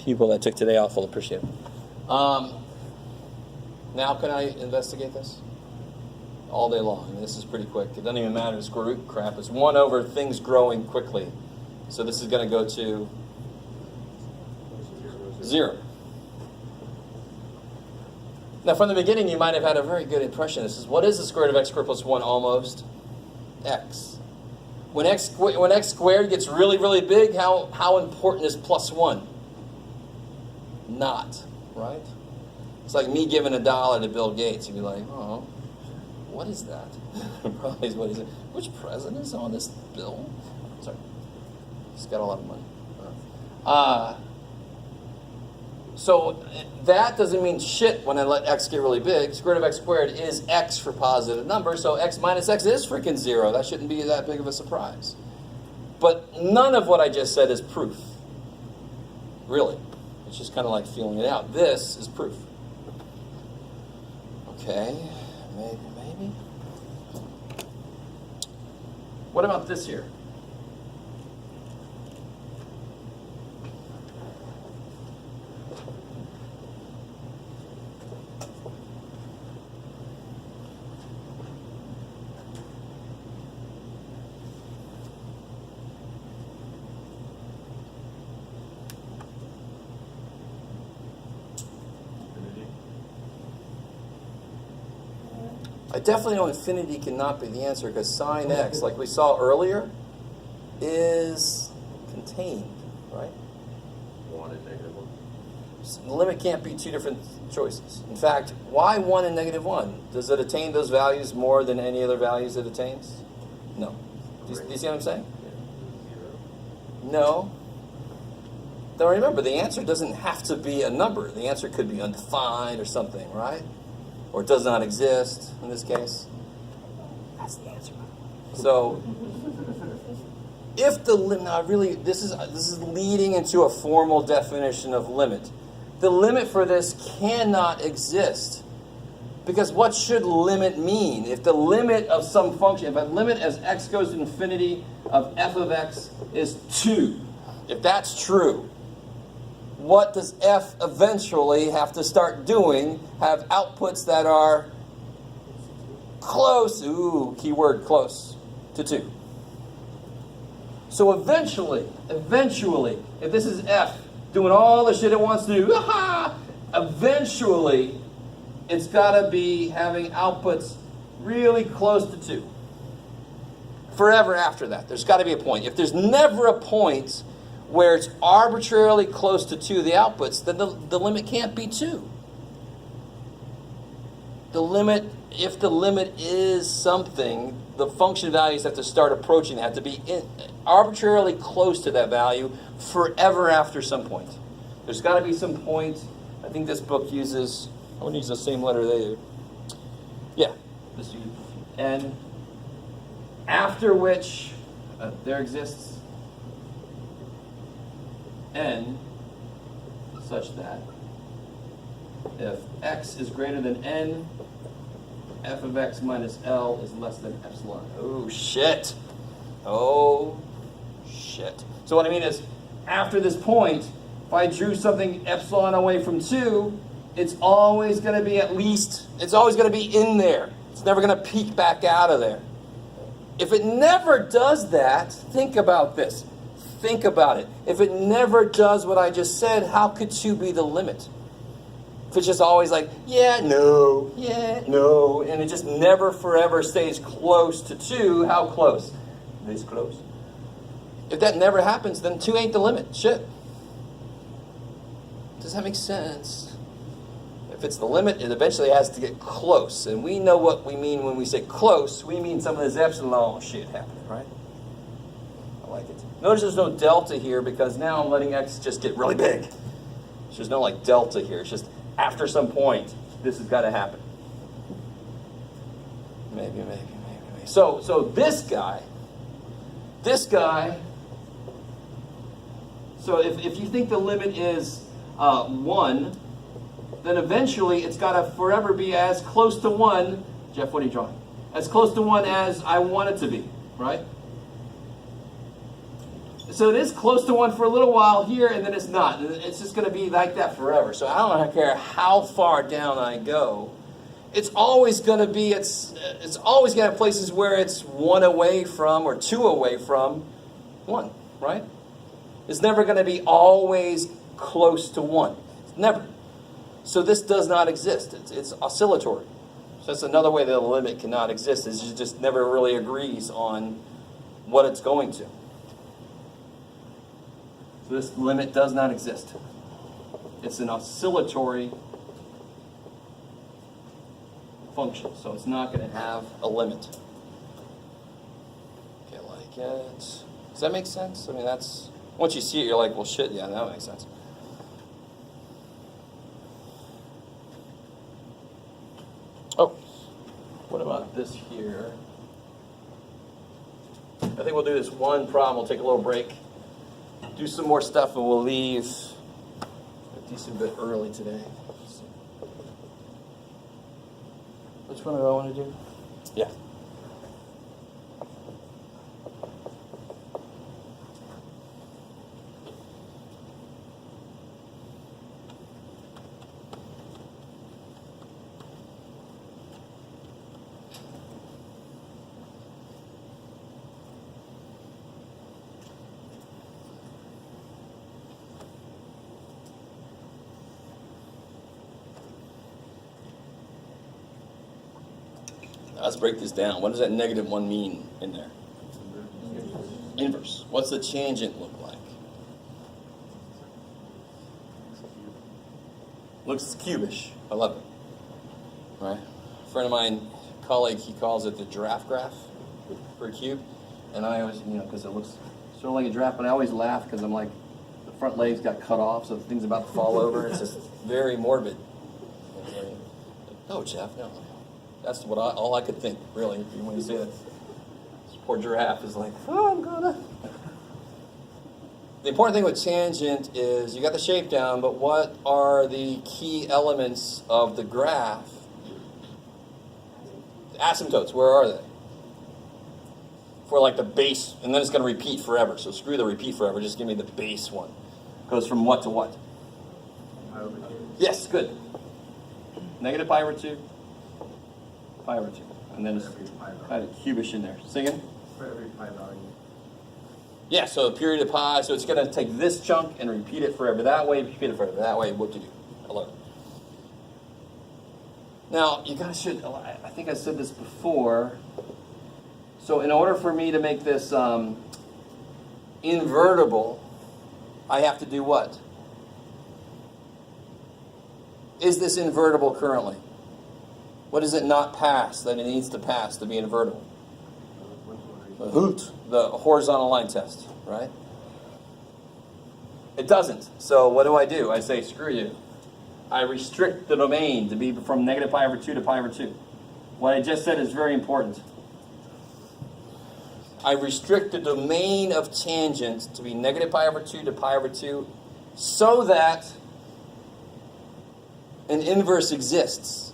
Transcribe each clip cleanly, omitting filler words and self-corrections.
people that took today off will appreciate it. Now can I investigate this? All day long. I mean, this is pretty quick. It doesn't even matter. It's square root crap. It's 1 over things growing quickly. So this is going to go to 0. Now, from the beginning, you might have had a very good impression. This is, what is the square root of x squared plus 1 almost? X. When x squared gets really, really big, how important is plus 1? Not, right? It's like me giving $1 to Bill Gates. You'd be like, oh, what is that? Probably is what he said. Which president is on this bill? Sorry. He's got a lot of money. So that doesn't mean shit when I let x get really big. Square root of x squared is x for positive numbers, so x minus x is freaking 0. That shouldn't be that big of a surprise. But none of what I just said is proof. Really. It's just kind of like feeling it out. This is proof. Okay, maybe. What about this here? I definitely know infinity cannot be the answer because sine x, like we saw earlier, is contained, right? 1 and negative 1. So the limit can't be two different choices. In fact, why 1 and negative 1? Does it attain those values more than any other values it attains? No. Do you see what I'm saying? Yeah. 0. No. Now remember, the answer doesn't have to be a number. The answer could be undefined or something, right? Or it does not exist in this case. That's the answer. So, if the limit, now really, this is leading into a formal definition of limit. The limit for this cannot exist. Because what should limit mean? If the limit of some function, if a limit as x goes to infinity of f of x is 2, if that's true, what does f eventually have to start doing? Have outputs that are close, keyword close, to 2. So eventually, if this is f doing all the shit it wants to do, eventually it's got to be having outputs really close to 2. Forever after that. There's got to be a point. If there's never a point where it's arbitrarily close to 2, the outputs, then the limit can't be 2. The limit, if the limit is something, the function values have to start approaching, have to be arbitrarily close to that value forever after some point. There's got to be some point. I think this book uses, I'm going to use the same letter they do. Yeah, this uses n, after which there exists n such that if x is greater than n, f of x minus L is less than epsilon. Oh, shit. Oh, shit. So what I mean is, after this point, if I drew something epsilon away from 2, it's always going to be it's always going to be in there. It's never going to peek back out of there. If it never does that, think about this. Think about it. If it never does what I just said, how could 2 be the limit? If it's just always like, yeah, no, and it just never forever stays close to 2, how close? This close. If that never happens, then 2 ain't the limit. Shit. Does that make sense? If it's the limit, it eventually has to get close. And we know what we mean when we say close. We mean some of this epsilon shit happening, right? I like it. Notice there's no delta here because now I'm letting x just get really big. There's no like delta here. It's just after some point, this has got to happen. Maybe. So this guy. So if you think the limit is 1, then eventually it's got to forever be as close to 1. Jeff, what are you drawing? As close to 1 as I want it to be, right? So it is close to 1 for a little while here, and then it's not. It's just going to be like that forever. So I don't care how far down I go. It's always going to be, it's always going to have places where it's 1 away from or 2 away from 1, right? It's never going to be always close to 1. Never. So this does not exist. It's oscillatory. So that's another way that a limit cannot exist, is it just never really agrees on what it's going to. So this limit does not exist. It's an oscillatory function, so it's not going to have a limit. Okay, like it. Does that make sense? I mean, that's, once you see it, you're like, well, shit, yeah, that makes sense. Oh, what about this here? I think we'll do this one problem. We'll take a little break, do some more stuff, and we'll leave a decent bit early today. Which one do I want to do? Yeah. Let's break this down. What does that -1 mean in there? Inverse. What's the tangent look like? Looks cubish. I love it. Right? A friend of mine, colleague, he calls it the giraffe graph for a cube. And I always, because it looks sort of like a giraffe, but I always laugh because I'm like, the front legs got cut off, so the thing's about to fall over. It's just very morbid. No, Jeff, no. That's what all I could think, really, when you say that. This poor giraffe is like, oh, I'm gonna. The important thing with tangent is you got the shape down, but what are the key elements of the graph? Asymptotes, where are they? For like the base, and then it's going to repeat forever. So screw the repeat forever, just give me the base one. Goes from what to what? Yes, good. -π/2. π/2, and then it's kind of cubish in there. Say again? For every pi value. Yeah, so a period of pi, so it's going to take this chunk and repeat it forever. That way, repeat it forever. That way, what to do? I love it. Now, you guys should, I think I said this before. So in order for me to make this invertible, I have to do what? Is this invertible currently? What does it not pass that it needs to pass to be invertible? The hoot, the horizontal line test, right? It doesn't. So what do? I say, screw you. I restrict the domain to be from -π/2 to π/2. What I just said is very important. I restrict the domain of tangent to be -π/2 to π/2 so that an inverse exists.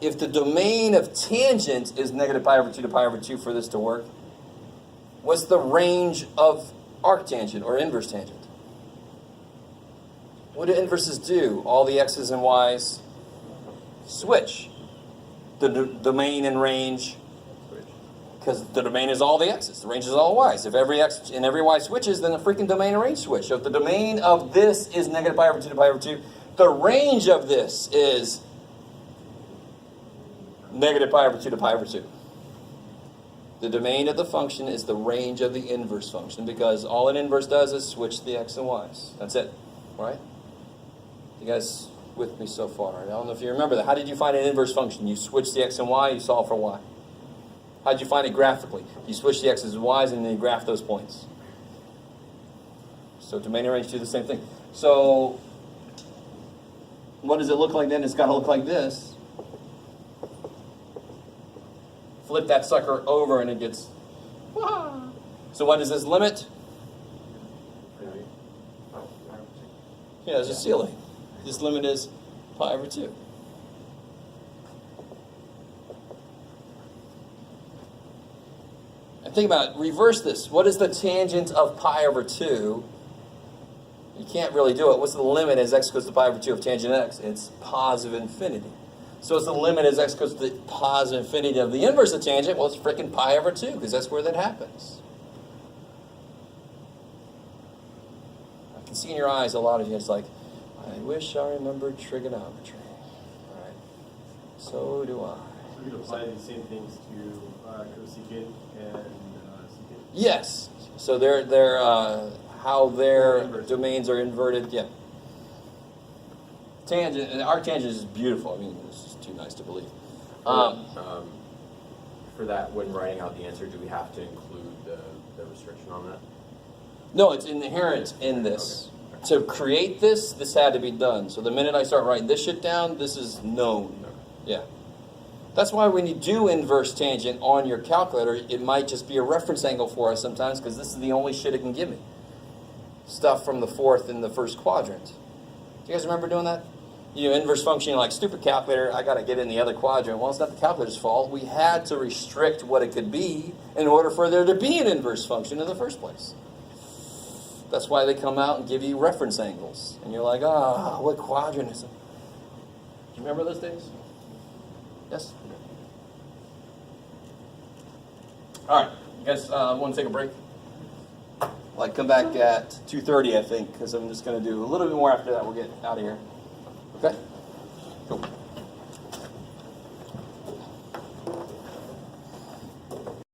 If the domain of tangent is -π/2 to π/2 for this to work, what's the range of arctangent or inverse tangent? What do inverses do? All the x's and y's switch. The domain and range, because the domain is all the x's, the range is all y's. If every x and every y switches, then the freaking domain and range switch. So if the domain of this is -π/2 to π/2, the range of this is -π/2 to π/2. The domain of the function is the range of the inverse function, because all an inverse does is switch the x and y's. That's it, right? You guys with me so far? I don't know if you remember that. How did you find an inverse function? You switch the x and y, you solve for y. How did you find it graphically? You switch the x's and y's and then you graph those points. So domain and range do the same thing. So what does it look like then? It's got to look like this. Flip that sucker over and it gets, wah. So what is this limit? Yeah, there's a ceiling. This limit is π/2. And think about it, reverse this. What is the tangent of pi over 2? You can't really do it. What's the limit as x goes to pi over 2 of tangent x? It's positive infinity. So what's the limit as x goes to the positive infinity of the inverse of tangent? Well, it's frickin' pi over 2, because that's where that happens. I can see in your eyes a lot of you, it's like, I wish I remembered trigonometry. All right. So do I. So we could apply these same things to cosecant and secant? Yes. So how their domains are inverted. Yeah. Tangent, and arctangent is beautiful. I mean, this is too nice to believe. For that, when writing out the answer, do we have to include the restriction on that? No, it's inherent in this. Okay. To create this had to be done. So the minute I start writing this shit down, this is known. Okay. Yeah. That's why when you do inverse tangent on your calculator, it might just be a reference angle for us sometimes, because this is the only shit it can give me. Stuff from the fourth and the first quadrant. Do you guys remember doing that? You know, inverse function, like, stupid calculator, I got to get in the other quadrant. Well, it's not the calculator's fault. We had to restrict what it could be in order for there to be an inverse function in the first place. That's why they come out and give you reference angles. And you're like, what quadrant is it? Do you remember those days? Yes? All right. You guys want to take a break? Like, come back at 2:30, I think, because I'm just going to do a little bit more after that. We'll get out of here. Okay? Cool.